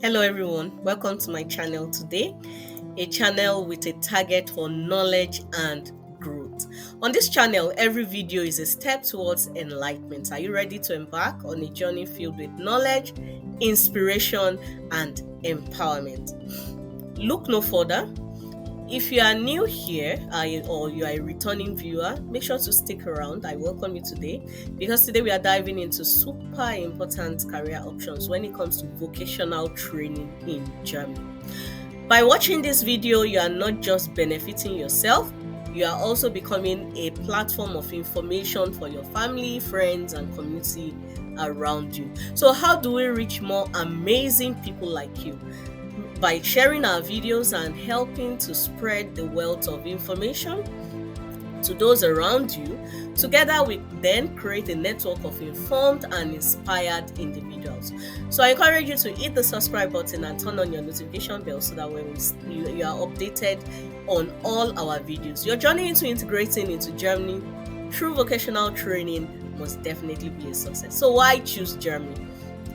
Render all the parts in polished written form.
Hello everyone, welcome to my channel today, a channel with a target for knowledge and growth. On this channel, every video is a step towards enlightenment. Are you ready to embark on a journey filled with knowledge, inspiration, and empowerment? Look no further. If you are new here or you are a returning viewer, make sure to stick around. I welcome you today because today we are diving into super important career options when it comes to vocational training in Germany. By watching this video, you are not just benefiting yourself, you are also becoming a platform of information for your family, friends, and community around you. So, how do we reach more amazing people like you? By sharing our videos and helping to spread the wealth of information to those around you. Together, we then create a network of informed and inspired individuals. So I encourage you to hit the subscribe button and turn on your notification bell so that when you are updated on all our videos. Your journey into integrating into Germany through vocational training must definitely be a success. So why choose Germany?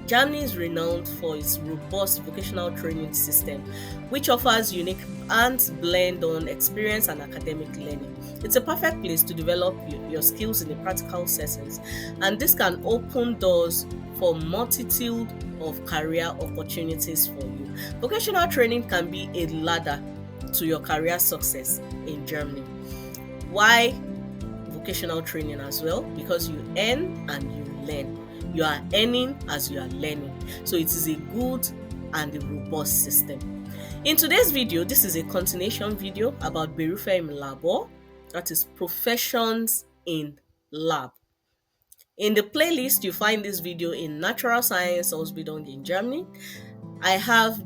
Germany is renowned for its robust vocational training system, which offers unique and blend-on experience and academic learning. It's a perfect place to develop your skills in the practical settings, and this can open doors for multitude of career opportunities for you. Vocational training can be a ladder to your career success in Germany. Why vocational training as well? Because you earn and you learn. You are earning as you are learning. So it is a good and a robust system. In today's video, this is a continuation video about Berufe im Labor, that is professions in lab. In the playlist, you find this video in Natural Science Ausbildung in Germany. I have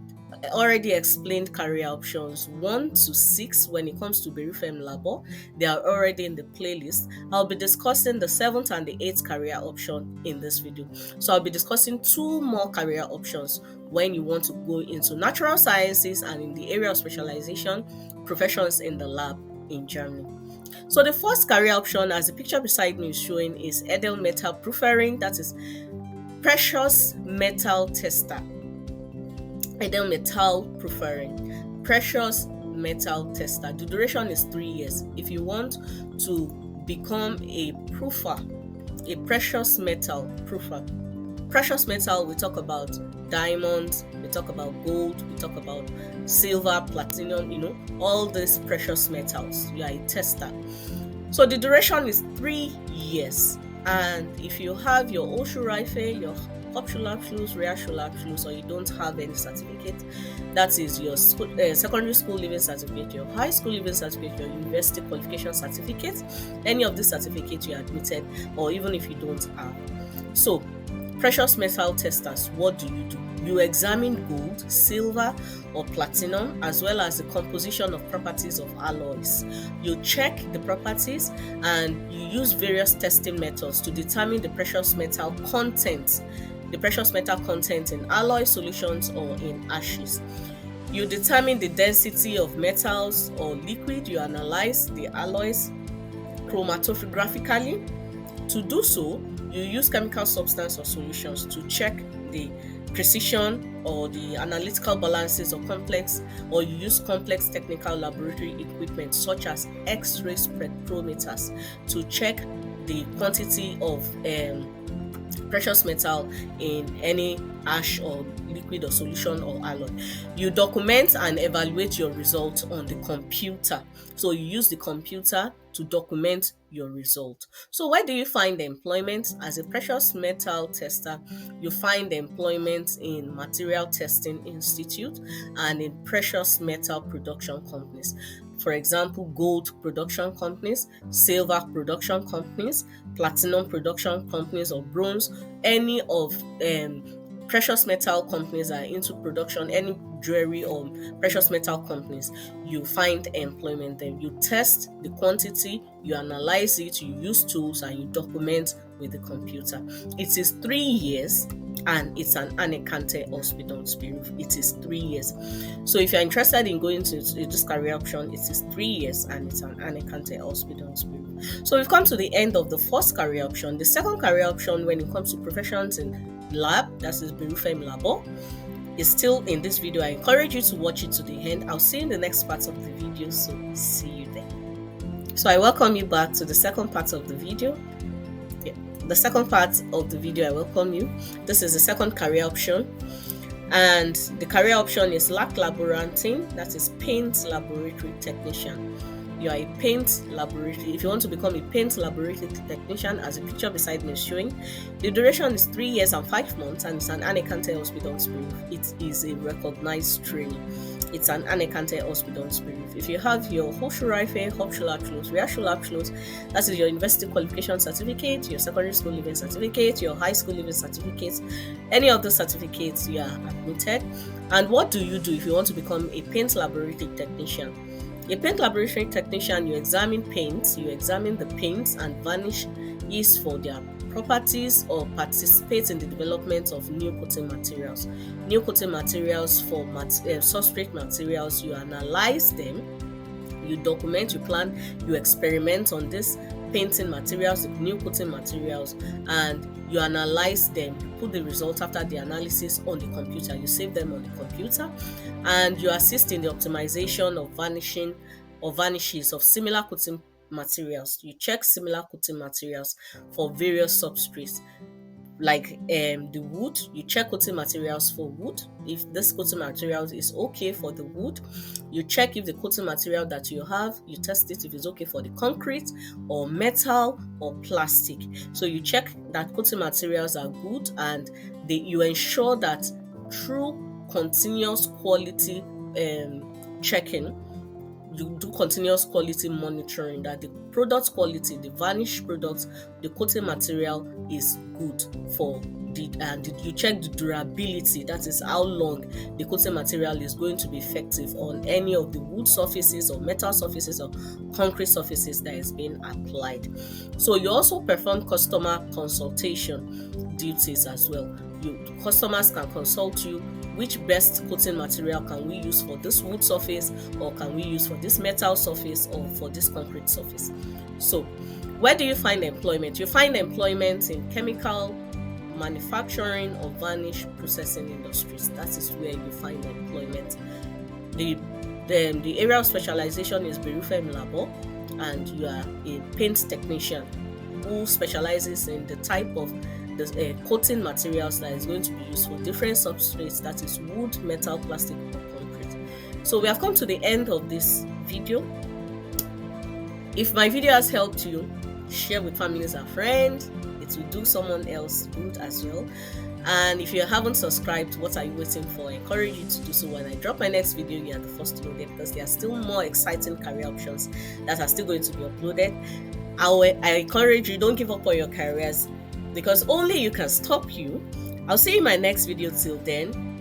already explained career options 1 to 6 when it comes to Berufe im Labor. They are already in the playlist. I'll be discussing the 7th and the 8th career option in this video. So I'll be discussing 2 more career options when you want to go into natural sciences and in the area of specialization, professions in the lab in Germany. So the first career option, as the picture beside me is showing, is Edelmetal Proofering, that is precious metal tester. Edelmetal Proofering, precious metal tester. The duration is 3 years. If you want to become a proofer, a precious metal proofer, precious metal, we talk about diamonds, we talk about gold, we talk about silver, platinum, all these precious metals. You are a tester. So the duration is 3 years. And if you have your Hochschulreife, your Hauptschulabschluss, Realschulabschluss, or you don't have any certificate, that is your secondary school leaving certificate, your high school leaving certificate, your university qualification certificate, any of these certificates you are admitted, or even if you don't have. So, precious metal testers, what do? You examine gold, silver, or platinum, as well as the composition of properties of alloys. You check the properties and you use various testing methods to determine the precious metal content in alloy solutions or in ashes. You determine the density of metals or liquid. You analyze the alloys chromatographically. To do so, you use chemical substance or solutions to check the precision or the analytical balances or you use complex technical laboratory equipment such as X-ray spectrometers to check the quantity of precious metal in any ash or liquid or solution or alloy. You document and evaluate your results on the computer. So you use the computer to document your result. So where do you find employment? As a precious metal tester, you find employment in material testing institute and in precious metal production companies. For example, gold production companies, silver production companies, platinum production companies, or bronze, any of precious metal companies are into production, any jewelry or precious metal companies, you find employment there. You test the quantity, you analyze it, you use tools, and you document with the computer. It is 3 years and it's an anerkannte Ausbildungsberuf. It is 3 years. So if you're interested in going to this career option, it is 3 years and it's an anerkannte Ausbildungsberuf. So we've come to the end of the first career option. The second career option when it comes to professions in lab, that is Berufe im Labor. is still in this video, I encourage you to watch it to the end. I'll see you in the next part of the video, so see you there. So I welcome you back to the second part of the video. The second part of the video, I welcome you. This is the second career option, and the career option is lab laborantin, that is paint laboratory technician. You are a paint laboratory. If you want to become a paint laboratory technician, as the picture beside me is showing, the duration is 3 years and 5 months, and it's an Alicante hospital spirit. It is a recognized training. It's an Alicante hospital spirit. If you have your Hochschulreife, Hauptschulabschluss, Realschulabschluss, that is your university qualification certificate, your secondary school living certificate, your high school living certificate, any of those certificates, you are admitted. And what do you do if you want to become a paint laboratory technician? A paint laboratory technician, you examine paints, you examine the paints and varnish is for their properties, or participate in the development of new coating materials. New coating materials for substrate materials, you analyze them, you document, you plan, you experiment on this painting materials, the new coating materials, and you analyze them. You put the results after the analysis on the computer, you save them on the computer, and you assist in the optimization of vanishing or vanishes of similar coating materials. You check similar coating materials for various substrates, like the wood. You check coating materials for wood. If this coating material is okay for the wood, you check if the coating material that you have, you test it if it's okay for the concrete or metal or plastic. So you check that coating materials are good, and you ensure that through continuous quality checking, you do continuous quality monitoring, that the product quality, the varnish product, the coating material is good for and you check the durability, that is how long the coating material is going to be effective on any of the wood surfaces or metal surfaces or concrete surfaces that is being applied. So you also perform customer consultation duties as well. Customers can consult you, which best coating material can we use for this wood surface, or can we use for this metal surface, or for this concrete surface. So where do you find employment? You find employment in chemical manufacturing or varnish processing industries. That is where you find employment. The area of specialization is Berufem Labor, and you are a paint technician who specializes in the type of the coating materials that is going to be used for different substrates, that is wood, metal, plastic, or concrete. So we have come to the end of this video. If my video has helped you, share with families and friends. It will do someone else good as well. And if you haven't subscribed, what are you waiting for? I encourage you to do so. When I drop my next video, you are the first to know them, because there are still more exciting career options that are still going to be uploaded. I encourage you, don't give up on your careers, because only you can stop you. I'll see you in my next video. Till then,